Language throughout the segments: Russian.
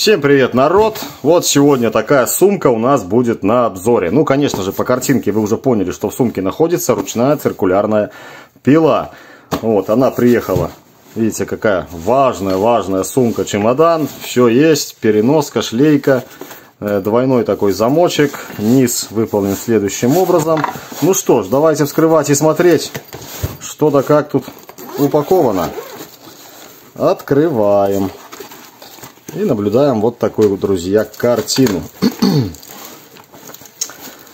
Всем привет, народ! Вот сегодня такая сумка у нас будет на обзоре. Ну, конечно же, по картинке вы уже поняли, что в сумке находится ручная циркулярная пила. Вот, она приехала. Видите, какая важная сумка, чемодан. Все есть, переноска, шлейка, двойной такой замочек. Низ выполнен следующим образом. Ну что ж, давайте вскрывать и смотреть, что да как тут упаковано. Открываем. И наблюдаем вот такую вот, друзья, картину.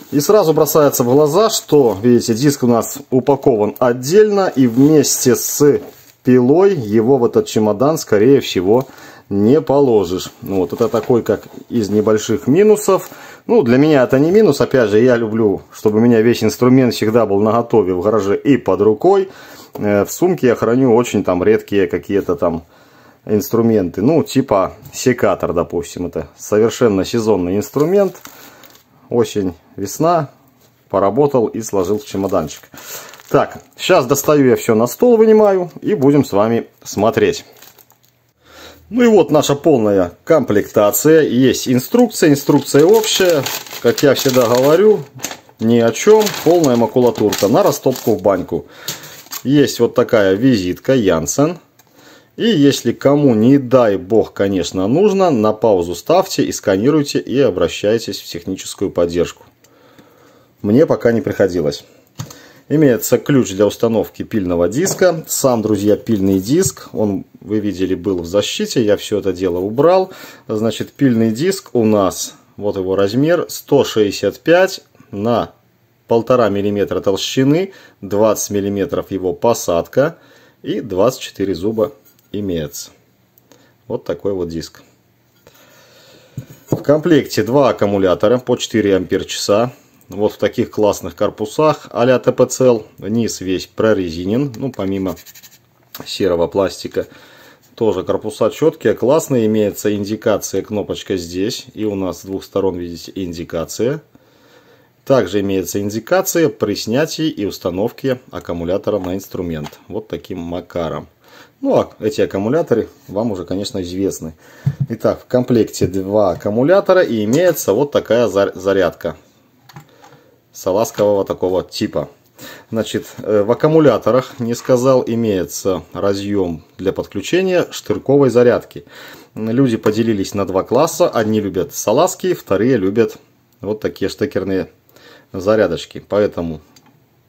И сразу бросается в глаза, что, видите, диск у нас упакован отдельно. И вместе с пилой его в этот чемодан, скорее всего, не положишь. Вот это такой, как из небольших минусов. Ну, для меня это не минус. Опять же, я люблю, чтобы у меня весь инструмент всегда был наготове в гараже и под рукой. В сумке я храню очень там редкие какие-то там инструменты, ну типа секатор, допустим, это совершенно сезонный инструмент. Осень, весна, поработал и сложил в чемоданчик. Так, сейчас достаю я все на стол, вынимаю и будем с вами смотреть. Ну и вот наша полная комплектация. Есть инструкция общая, как я всегда говорю, ни о чем, полная макулатурка на растопку в баньку. Есть вот такая визитка Janssen. И если кому, не дай бог, конечно, нужно, на паузу ставьте и сканируйте и обращайтесь в техническую поддержку. Мне пока не приходилось. Имеется ключ для установки пильного диска. Сам, друзья, пильный диск, он, вы видели, был в защите, я все это дело убрал. Значит, пильный диск у нас, вот его размер, 165 на 1,5 мм толщины, 20 мм его посадка и 24 зуба имеется. Вот такой вот диск. В комплекте два аккумулятора по 4 ампер-часа. Вот в таких классных корпусах а-ля ТПЦЛ. Низ весь прорезинен, ну помимо серого пластика. Тоже корпуса четкие, классные. Имеется индикация, кнопочка здесь. И у нас с двух сторон, видите, индикация. Также имеется индикация при снятии и установке аккумулятора на инструмент. Вот таким макаром. Ну, а эти аккумуляторы вам уже, конечно, известны. Итак, в комплекте два аккумулятора и имеется вот такая зарядка салазкового такого типа. Значит, в аккумуляторах, не сказал, имеется разъем для подключения штырковой зарядки. Люди поделились на два класса. Одни любят салазки, вторые любят вот такие штекерные зарядочки. Поэтому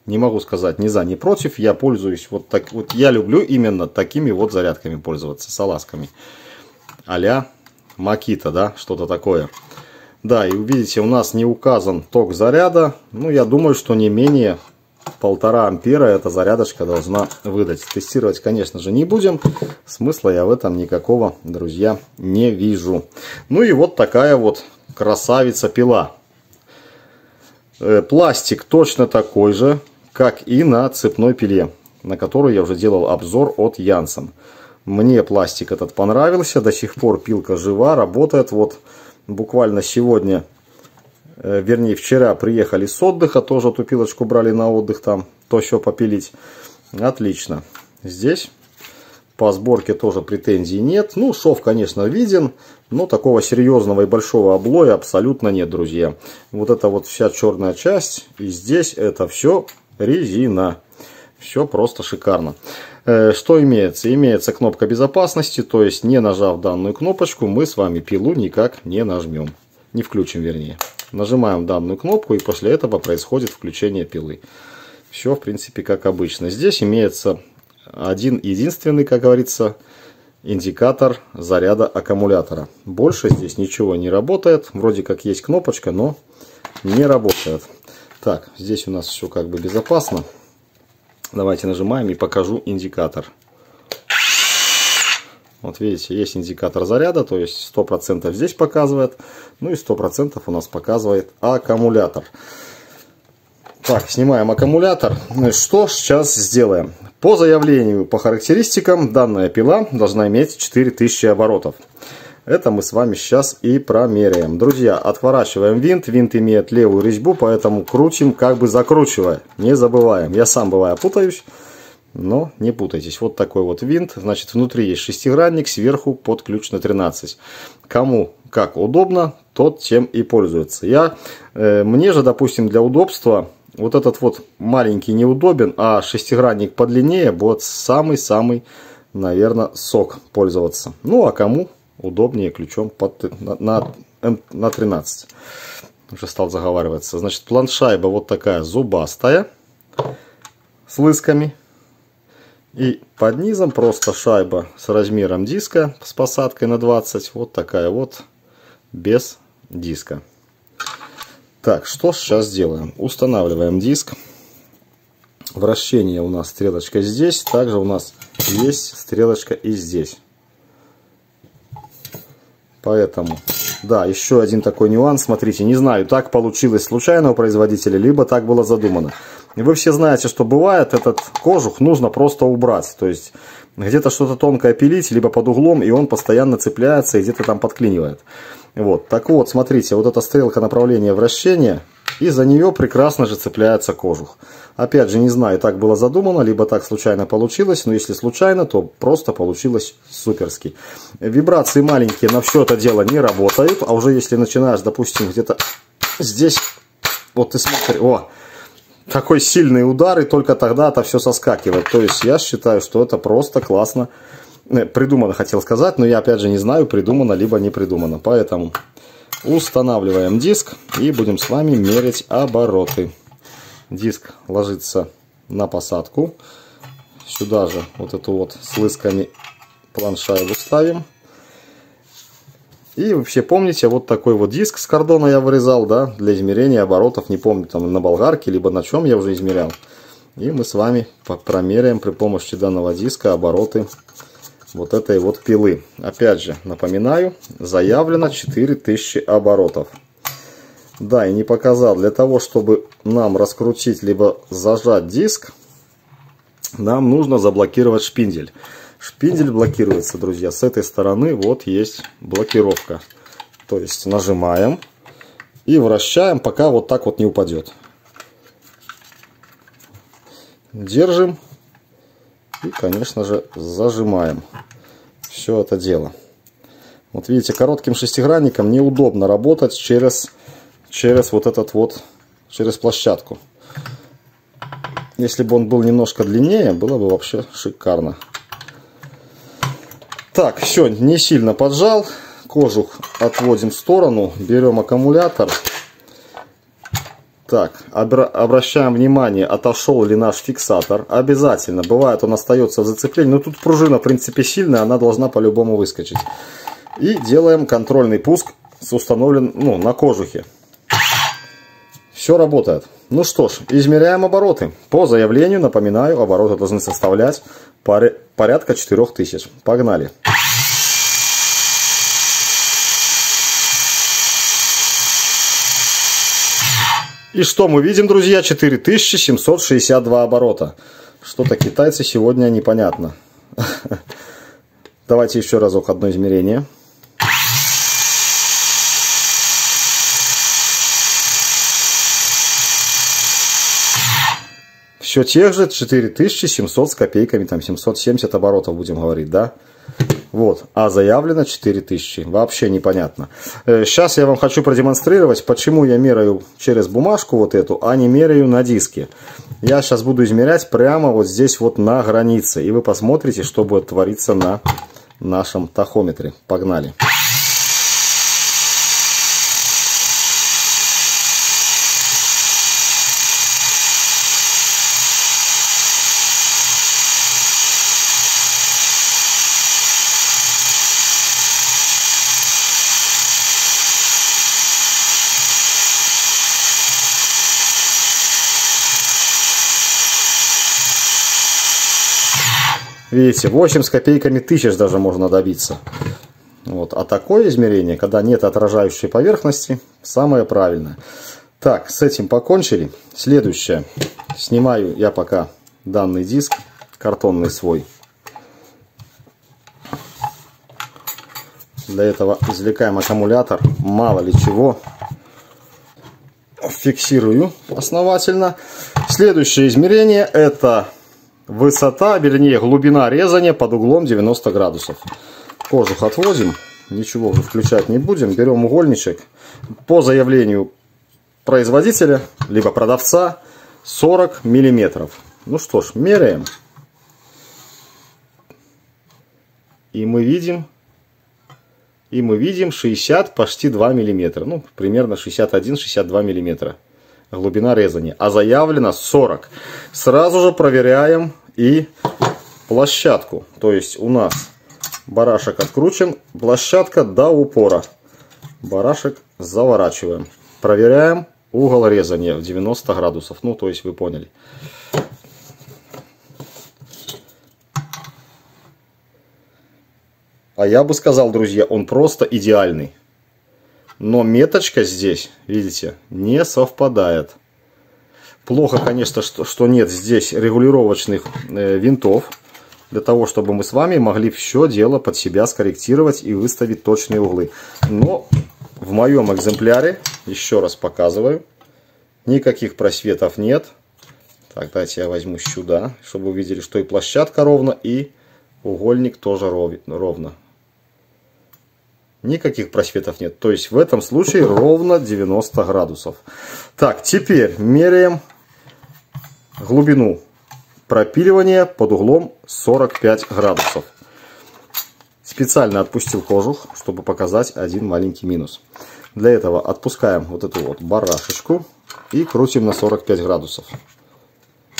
не могу сказать ни за, ни против. Я пользуюсь вот так вот. Я люблю именно такими вот зарядками пользоваться, салазками. А-ля Makita, да, что-то такое. Да, и увидите, у нас не указан ток заряда. Ну, я думаю, что не менее 1,5 ампера эта зарядочка должна выдать. Тестировать, конечно же, не будем. Смысла я в этом никакого, друзья, не вижу. Ну и вот такая вот красавица пила. Пластик точно такой же, как и на цепной пиле, на которую я уже делал обзор от Janssen. Мне пластик этот понравился, до сих пор пилка жива, работает. Вот буквально сегодня, вернее вчера приехали с отдыха, тоже эту пилочку брали на отдых, там то все попилить. Отлично. Здесь по сборке тоже претензий нет. Ну, шов, конечно, виден, но такого серьезного и большого облоя абсолютно нет, друзья. Вот это вот вся черная часть, и здесь это все резина. Все просто шикарно. Что имеется? Имеется кнопка безопасности, то есть не нажав данную кнопочку, мы с вами пилу никак не нажмем. Не включим, вернее. Нажимаем данную кнопку, и после этого происходит включение пилы. Все, в принципе, как обычно. Здесь имеется один единственный, как говорится, индикатор заряда аккумулятора. Больше здесь ничего не работает. Вроде как есть кнопочка, но не работает. Так, здесь у нас все как бы безопасно. Давайте нажимаем и покажу индикатор. Вот видите, есть индикатор заряда, то есть 100% здесь показывает. Ну и 100% у нас показывает аккумулятор. Так, снимаем аккумулятор. Что сейчас сделаем? По заявлению, по характеристикам, данная пила должна иметь 4000 оборотов. Это мы с вами сейчас и промеряем. Друзья, отворачиваем винт. Винт имеет левую резьбу, поэтому крутим, как бы закручивая. Не забываем. Я сам, бываю, путаюсь. Но не путайтесь. Вот такой вот винт. Значит, внутри есть шестигранник, сверху под ключ на 13. Кому как удобно, тот тем и пользуется. Мне же, допустим, для удобства вот этот вот маленький неудобен, а шестигранник подлиннее будет самый-самый, наверное, сок пользоваться. Ну, а кому удобнее ключом на 13. Уже стал заговариваться. Значит, планшайба вот такая зубастая, с лысками. И под низом просто шайба с размером диска, с посадкой на 20. Вот такая вот, без диска. Так, что сейчас сделаем? Устанавливаем диск. Вращение у нас стрелочка здесь. Также у нас есть стрелочка и здесь. Поэтому, да, еще один такой нюанс. Смотрите, не знаю, так получилось случайно у производителя, либо так было задумано. И вы все знаете, что бывает, этот кожух нужно просто убрать. То есть, где-то что-то тонкое пилить, либо под углом, и он постоянно цепляется и где-то там подклинивает. Вот, так вот, смотрите, вот эта стрелка направления вращения, и за нее прекрасно же цепляется кожух. Опять же, не знаю, так было задумано, либо так случайно получилось, но если случайно, то просто получилось суперски. Вибрации маленькие на все это дело не работают, а уже если начинаешь, допустим, где-то здесь, вот ты смотри, о, такой сильный удар, и только тогда это все соскакивает. То есть я считаю, что это просто классно придумано, хотел сказать, но я опять же не знаю, придумано либо не придумано. Поэтому устанавливаем диск и будем с вами мерить обороты. Диск ложится на посадку. Сюда же вот эту вот с лысками планшайбу ставим. И вообще помните, вот такой вот диск с кардона я вырезал, да, для измерения оборотов. Не помню, там на болгарке, либо на чем я уже измерял. И мы с вами промеряем при помощи данного диска обороты вот этой вот пилы. Опять же, напоминаю, заявлено 4000 оборотов. Да, и не показал. Для того, чтобы нам раскрутить, либо зажать диск, нам нужно заблокировать шпиндель. Шпиндель блокируется, друзья, с этой стороны вот есть блокировка. То есть нажимаем и вращаем, пока вот так вот не упадет. Держим и, конечно же, зажимаем все это дело. Вот видите, коротким шестигранником неудобно работать через вот этот вот, через площадку. Если бы он был немножко длиннее, было бы вообще шикарно. Так, все, не сильно поджал. Кожух отводим в сторону. Берем аккумулятор. Так, обращаем внимание, отошел ли наш фиксатор. Обязательно. Бывает, он остается в зацеплении. Но тут пружина, в принципе, сильная. Она должна по-любому выскочить. И делаем контрольный пуск с установленным, на кожухе. Все работает. Ну что ж, измеряем обороты. По заявлению, напоминаю, обороты должны составлять порядка 4000. Погнали. И что мы видим, друзья? 4762 оборота. Что-то китайцы сегодня непонятно. Давайте еще разок одно измерение. Все тех же 4700 с копейками, там 770 оборотов будем говорить, да? Вот, а заявлено 4000. Вообще непонятно. Сейчас я вам хочу продемонстрировать, почему я меряю через бумажку вот эту, а не меряю на диске. Я сейчас буду измерять прямо вот здесь вот на границе. И вы посмотрите, что будет твориться на нашем тахометре. Погнали. Видите, 8 с копейками тысяч даже можно добиться. Вот. А такое измерение, когда нет отражающей поверхности, самое правильное. Так, с этим покончили. Следующее. Снимаю я пока данный диск, картонный свой. Для этого извлекаем аккумулятор, мало ли чего. Фиксирую основательно. Следующее измерение — это высота, вернее глубина резания под углом 90 градусов. Кожух отводим, ничего уже включать не будем. Берем угольничек. По заявлению производителя, либо продавца, 40 миллиметров. Ну что ж, меряем. И мы видим 60, почти 2 миллиметра. Ну, примерно 61-62 миллиметра. Глубина резания. А заявлено 40. Сразу же проверяем и площадку. То есть у нас барашек откручен. Площадка до упора. Барашек заворачиваем. Проверяем угол резания в 90 градусов. Ну, то есть вы поняли. А я бы сказал, друзья, он просто идеальный. Но меточка здесь, видите, не совпадает. Плохо, конечно, что нет здесь регулировочных винтов. Для того, чтобы мы с вами могли все дело под себя скорректировать и выставить точные углы. Но в моем экземпляре, еще раз показываю, никаких просветов нет. Так, давайте я возьму сюда, чтобы вы увидели, что и площадка ровно, и угольник тоже ровно. Никаких просветов нет. То есть в этом случае ровно 90 градусов. Так, теперь меряем глубину пропиливания под углом 45 градусов. Специально отпустил кожух, чтобы показать один маленький минус. Для этого отпускаем вот эту вот барашечку и крутим на 45 градусов.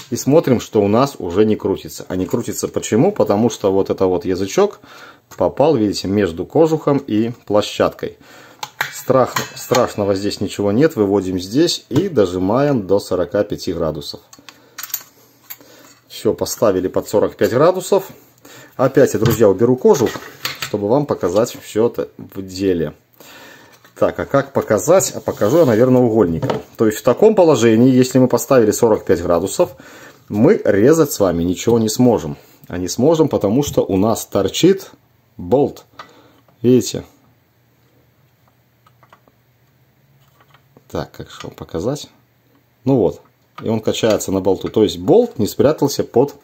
И смотрим, что у нас уже не крутится. А не крутится почему? Потому что вот это вот язычок попал, видите, между кожухом и площадкой. Страшного здесь ничего нет. Выводим здесь и дожимаем до 45 градусов. Все, поставили под 45 градусов. Опять я, друзья, уберу кожух, чтобы вам показать все это в деле. Так, а как показать? А покажу я, наверное, угольником. То есть в таком положении, если мы поставили 45 градусов, мы резать с вами ничего не сможем. А не сможем, потому что у нас торчит болт. Видите? Так, как же вам показать? Ну вот. И он качается на болту. То есть болт не спрятался под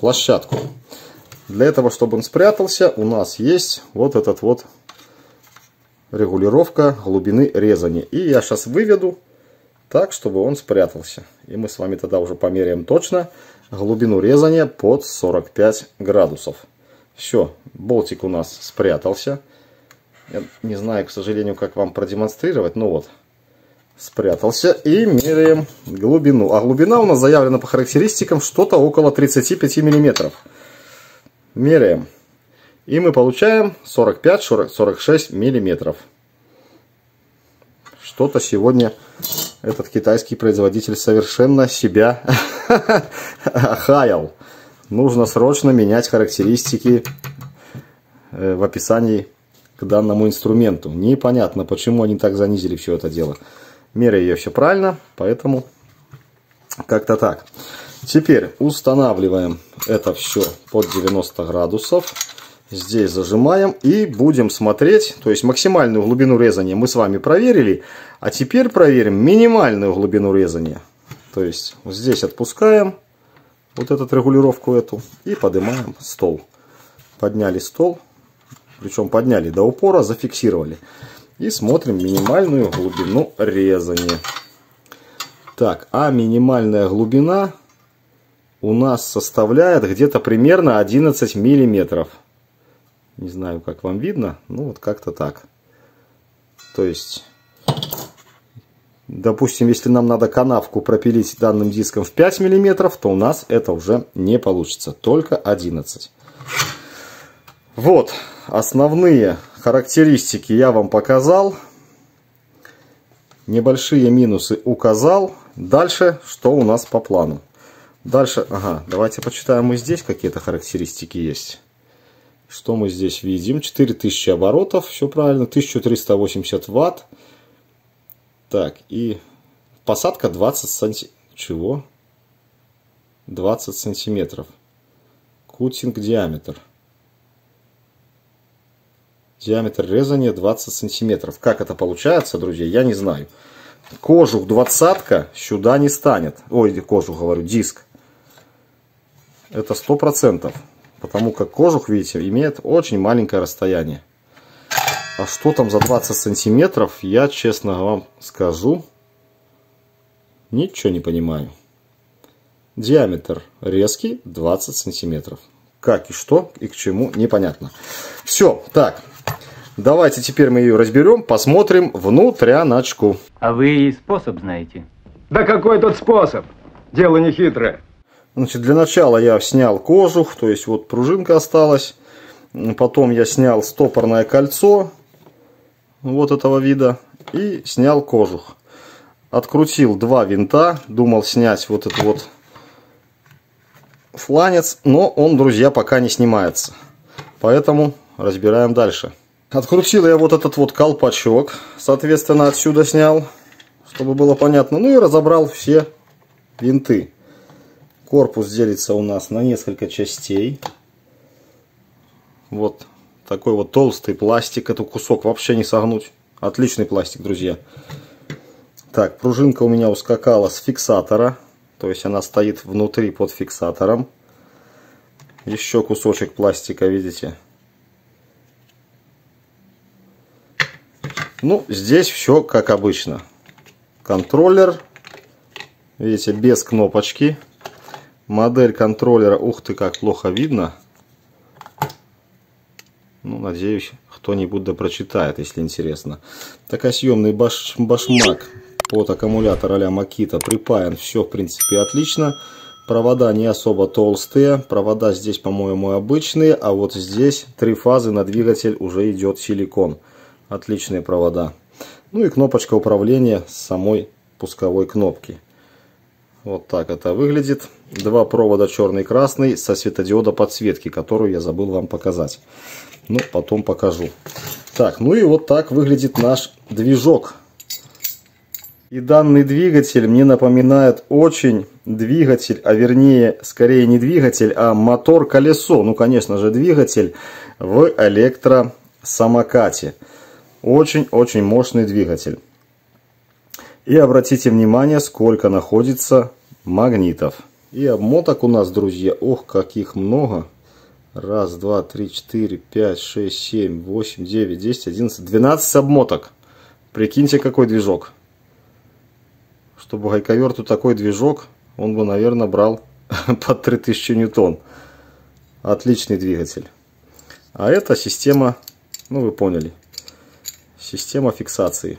площадку. Для этого, чтобы он спрятался, у нас есть вот этот вот регулировка глубины резания. И я сейчас выведу так, чтобы он спрятался. И мы с вами тогда уже померяем точно глубину резания под 45 градусов. Все, болтик у нас спрятался. Я не знаю, к сожалению, как вам продемонстрировать. Ну вот, спрятался. И меряем глубину. А глубина у нас заявлена по характеристикам что-то около 35 миллиметров. Меряем. И мы получаем 45-46 миллиметров. Что-то сегодня этот китайский производитель совершенно себя охаял. Нужно срочно менять характеристики в описании к данному инструменту. Непонятно, почему они так занизили все это дело. Меряю я все правильно, поэтому как-то так. Теперь устанавливаем это все под 90 градусов. Здесь зажимаем и будем смотреть. То есть максимальную глубину резания мы с вами проверили. А теперь проверим минимальную глубину резания. То есть вот здесь отпускаем вот эту регулировку эту и поднимаем стол. Подняли стол. Причем подняли до упора, зафиксировали. И смотрим минимальную глубину резания. Так, а минимальная глубина у нас составляет где-то примерно 11 миллиметров. Не знаю, как вам видно, ну вот как-то так. То есть, допустим, если нам надо канавку пропилить данным диском в 5 миллиметров, то у нас это уже не получится, только 11. Вот, основные характеристики я вам показал. Небольшие минусы указал. Дальше, что у нас по плану? Дальше, ага, давайте почитаем мы здесь какие-то характеристики есть. Что мы здесь видим? 4000 оборотов, все правильно, 1380 ватт. Так, и посадка 20 сантиметров. Чего? 20 сантиметров. Кутинг диаметр. Диаметр резания 20 сантиметров. Как это получается, друзья, я не знаю. Кожух 20-ка сюда не станет. Ой, кожух, говорю, диск. Это 100%. Потому как кожух, видите, имеет очень маленькое расстояние. А что там за 20 сантиметров, я честно вам скажу, ничего не понимаю. Диаметр резкий 20 сантиметров. Как и что и к чему, непонятно. Все, так. Давайте теперь мы ее разберем, посмотрим внутряночку. А вы способ знаете? Да какой тут способ? Дело не хитрое. Значит, для начала я снял кожух, то есть вот пружинка осталась. Потом я снял стопорное кольцо вот этого вида и снял кожух. Открутил два винта, думал снять вот этот вот фланец, но он, друзья, пока не снимается. Поэтому разбираем дальше. Открутил я вот этот вот колпачок, соответственно, отсюда снял, чтобы было понятно. Ну и разобрал все винты. Корпус делится у нас на несколько частей. Вот такой вот толстый пластик. Этот кусок вообще не согнуть. Отличный пластик, друзья. Так, пружинка у меня ускакала с фиксатора. То есть она стоит внутри под фиксатором. Еще кусочек пластика, видите? Ну, здесь все как обычно. Контроллер. Видите, без кнопочки. Модель контроллера, ух ты, как плохо видно. Ну, надеюсь, кто-нибудь да прочитает, если интересно. Такой съемный башмак под аккумулятор а-ля Makita припаян. Все, в принципе, отлично. Провода не особо толстые. Провода здесь, по-моему, обычные. А вот здесь 3 фазы на двигатель уже идет силикон. Отличные провода. Ну и кнопочка управления самой пусковой кнопки. Вот так это выглядит. 2 провода черный и красный со светодиода подсветки, которую я забыл вам показать. Ну, потом покажу. Так, ну и вот так выглядит наш движок. И данный двигатель мне напоминает очень двигатель, а вернее, скорее не двигатель, а мотор-колесо. Ну, конечно же, двигатель в электросамокате. Очень-очень мощный двигатель. И обратите внимание, сколько находится магнитов. И обмоток у нас, друзья, ох, каких много. 1, 2, 3, 4, 5, 6, 7, 8, 9, 10, 11, 12 обмоток. Прикиньте, какой движок. Чтобы гайковерту такой движок, он бы, наверное, брал под 3000 ньютон. Отличный двигатель. А это система, ну вы поняли, система фиксации.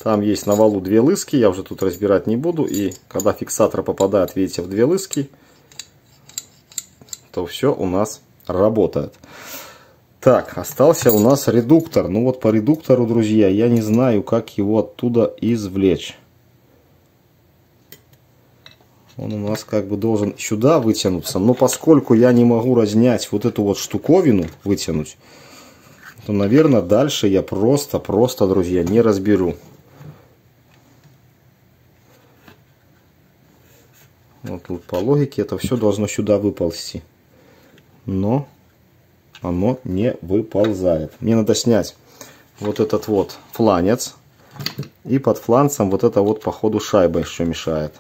Там есть на валу 2 лыски, я уже тут разбирать не буду. И когда фиксатор попадает, видите, в 2 лыски, то все у нас работает. Так, остался у нас редуктор. Ну вот по редуктору, друзья, я не знаю, как его оттуда извлечь. Он у нас как бы должен сюда вытянуться. Но поскольку я не могу разнять вот эту вот штуковину, вытянуть, то, наверное, дальше я просто, друзья, не разберу. Вот тут по логике это все должно сюда выползти. Но оно не выползает. Мне надо снять вот этот вот фланец. И под фланцем вот это вот по ходу шайба еще мешает.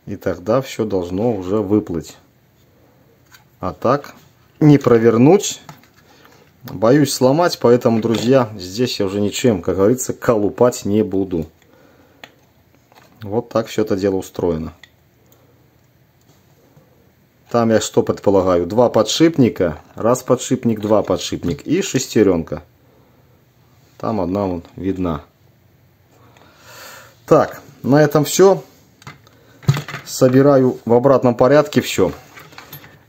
И тогда все должно уже выплыть. А так не провернуть. Боюсь сломать, поэтому, друзья, здесь я уже ничем, как говорится, колупать не буду. Вот так все это дело устроено. Там я что предполагаю? 2 подшипника. 1 подшипник, 2 подшипник и шестеренка. Там одна вон видна. Так, на этом все. Собираю в обратном порядке все.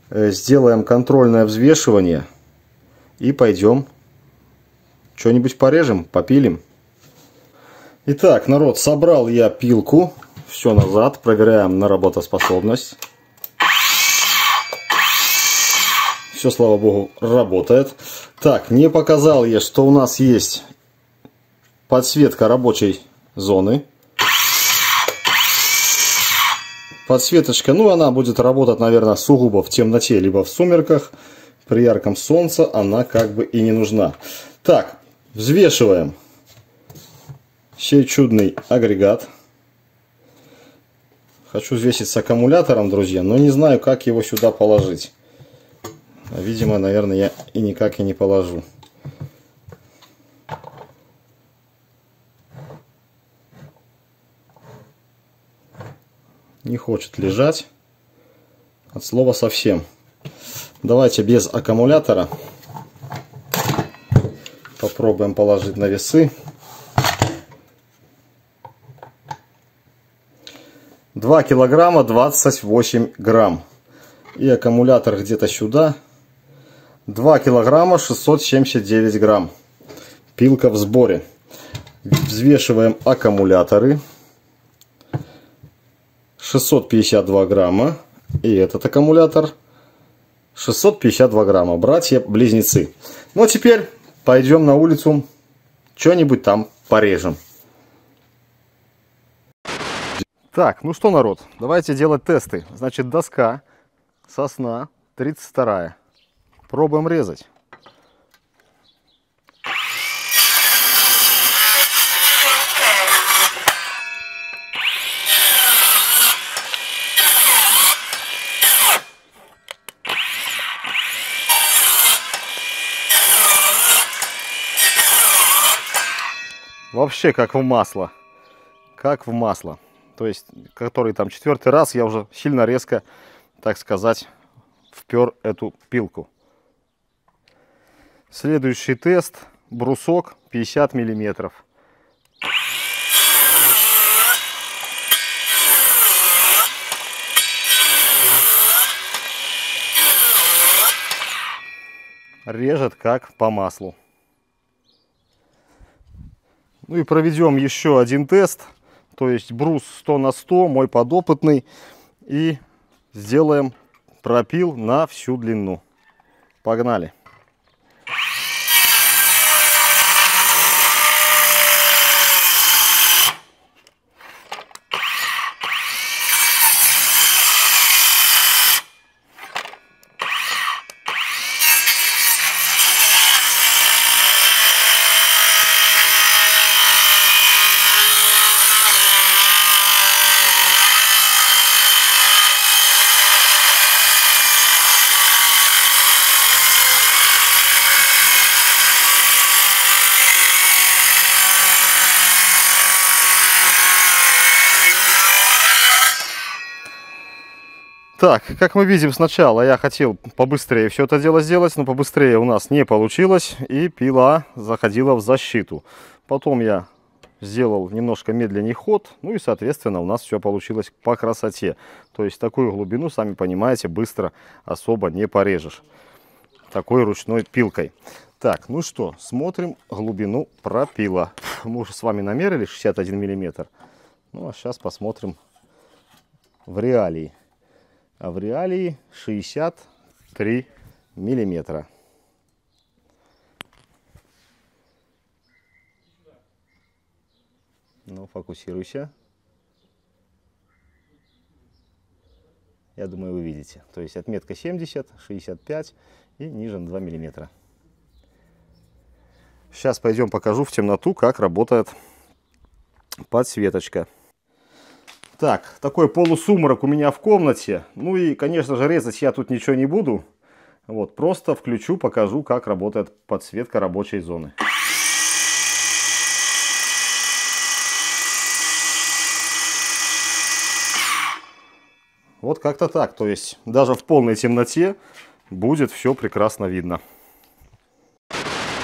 Сделаем контрольное взвешивание. И пойдем что-нибудь порежем, попилим. Итак, народ, собрал я пилку. Все назад. Проверяем на работоспособность. Все, слава богу, работает. Так, не показал я, что у нас есть подсветка рабочей зоны. Подсветочка, ну, она будет работать, наверное, сугубо в темноте, либо в сумерках. При ярком солнце она как бы и не нужна. Так, взвешиваем сей чудный агрегат. Хочу взвесить с аккумулятором, друзья, но не знаю, как его сюда положить. Видимо, наверное, я и никак и не положу. Не хочет лежать. От слова совсем. Давайте без аккумулятора попробуем положить на весы. 2 килограмма 28 грамм. И аккумулятор где-то сюда. 2 килограмма 679 грамм. Пилка в сборе. Взвешиваем аккумуляторы. 652 грамма. И этот аккумулятор 652 грамма. Братья-близнецы. Ну а теперь пойдем на улицу. Что-нибудь там порежем. Так, ну что, народ, давайте делать тесты. Значит, доска, сосна, 32-я. Пробуем резать. Вообще как в масло. Как в масло. То есть, который там 4-й раз я уже сильно резко, так сказать, впер эту пилку. Следующий тест. Брусок 50 миллиметров. Режет как по маслу. Ну и проведем еще один тест. То есть брус 100 на 100, мой подопытный. И сделаем пропил на всю длину. Погнали. Так, как мы видим, сначала я хотел побыстрее все это дело сделать, но побыстрее у нас не получилось, и пила заходила в защиту. Потом я сделал немножко медленней ход, ну и, соответственно, у нас все получилось по красоте. То есть такую глубину, сами понимаете, быстро особо не порежешь такой ручной пилкой. Так, ну что, смотрим глубину пропила. Мы уже с вами намерили 61 миллиметр. Ну а сейчас посмотрим в реалии. А в реалии 63 миллиметра. Ну, фокусируйся. Я думаю, вы видите. То есть отметка 70, 65 и ниже на 2 миллиметра. Сейчас пойдем покажу в темноту, как работает подсветочка. Так, такой полусумрак у меня в комнате. Ну и, конечно же, резать я тут ничего не буду. Вот, просто включу, покажу, как работает подсветка рабочей зоны. Вот как-то так. То есть даже в полной темноте будет все прекрасно видно.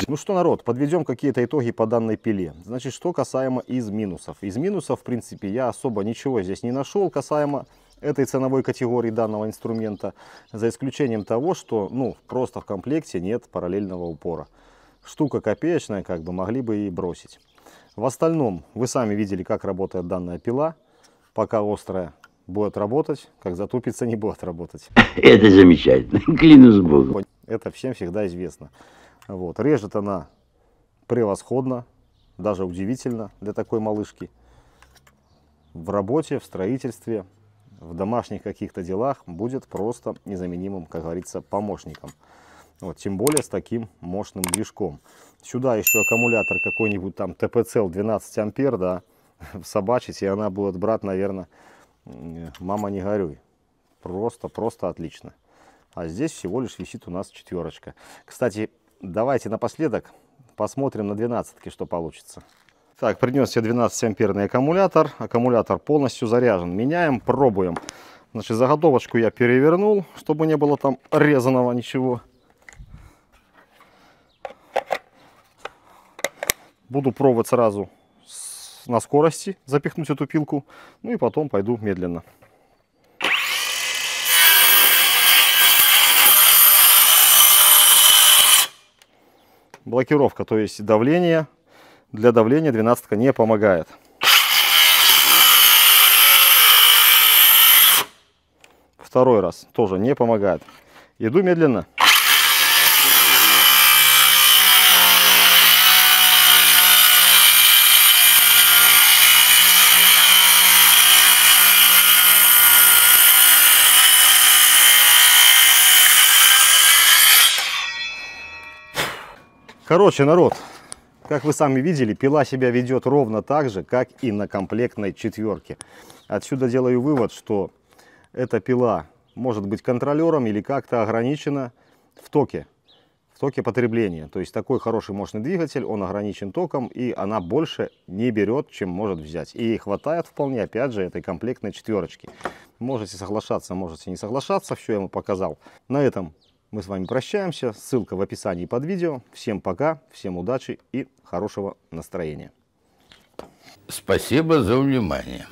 Ну что, народ, подведем какие-то итоги по данной пиле. Значит, что касаемо из минусов. Из минусов, в принципе, я особо ничего здесь не нашел касаемо этой ценовой категории данного инструмента. За исключением того, что, ну, просто в комплекте нет параллельного упора. Штука копеечная, как бы могли бы и бросить. В остальном, вы сами видели, как работает данная пила. Пока острая будет работать, как затупится, не будет работать. Это замечательно, клянусь Богом. Это всем всегда известно. Вот. Режет она превосходно, даже удивительно для такой малышки. В работе, в строительстве, в домашних каких-то делах будет просто незаменимым, как говорится, помощником. Вот. Тем более с таким мощным движком. Сюда еще аккумулятор какой-нибудь там ТПЦЛ 12 ампер, да, собачить, и она будет брать, наверное, Мама, не горюй. Просто отлично. А здесь всего лишь висит у нас 4. Кстати, давайте напоследок посмотрим на 12-ки, что получится. Так, принес я 12-амперный аккумулятор. Аккумулятор полностью заряжен. Меняем, пробуем. Значит, заготовочку я перевернул, чтобы не было там резаного ничего. Буду пробовать сразу на скорости, запихнуть эту пилку. Ну и потом пойду медленно. Блокировка, то есть давление. Для давления 12-ка не помогает. Второй раз тоже не помогает. Иду медленно. Короче, народ, как вы сами видели, пила себя ведет ровно так же, как и на комплектной 4. Отсюда делаю вывод, что эта пила может быть контролером или как-то ограничена в токе потребления. То есть такой хороший мощный двигатель, он ограничен током, и она больше не берет, чем может взять. И ей хватает вполне, опять же, этой комплектной 4. Можете соглашаться, можете не соглашаться, все я вам показал. На этом мы с вами прощаемся. Ссылка в описании под видео. Всем пока, всем удачи и хорошего настроения. Спасибо за внимание.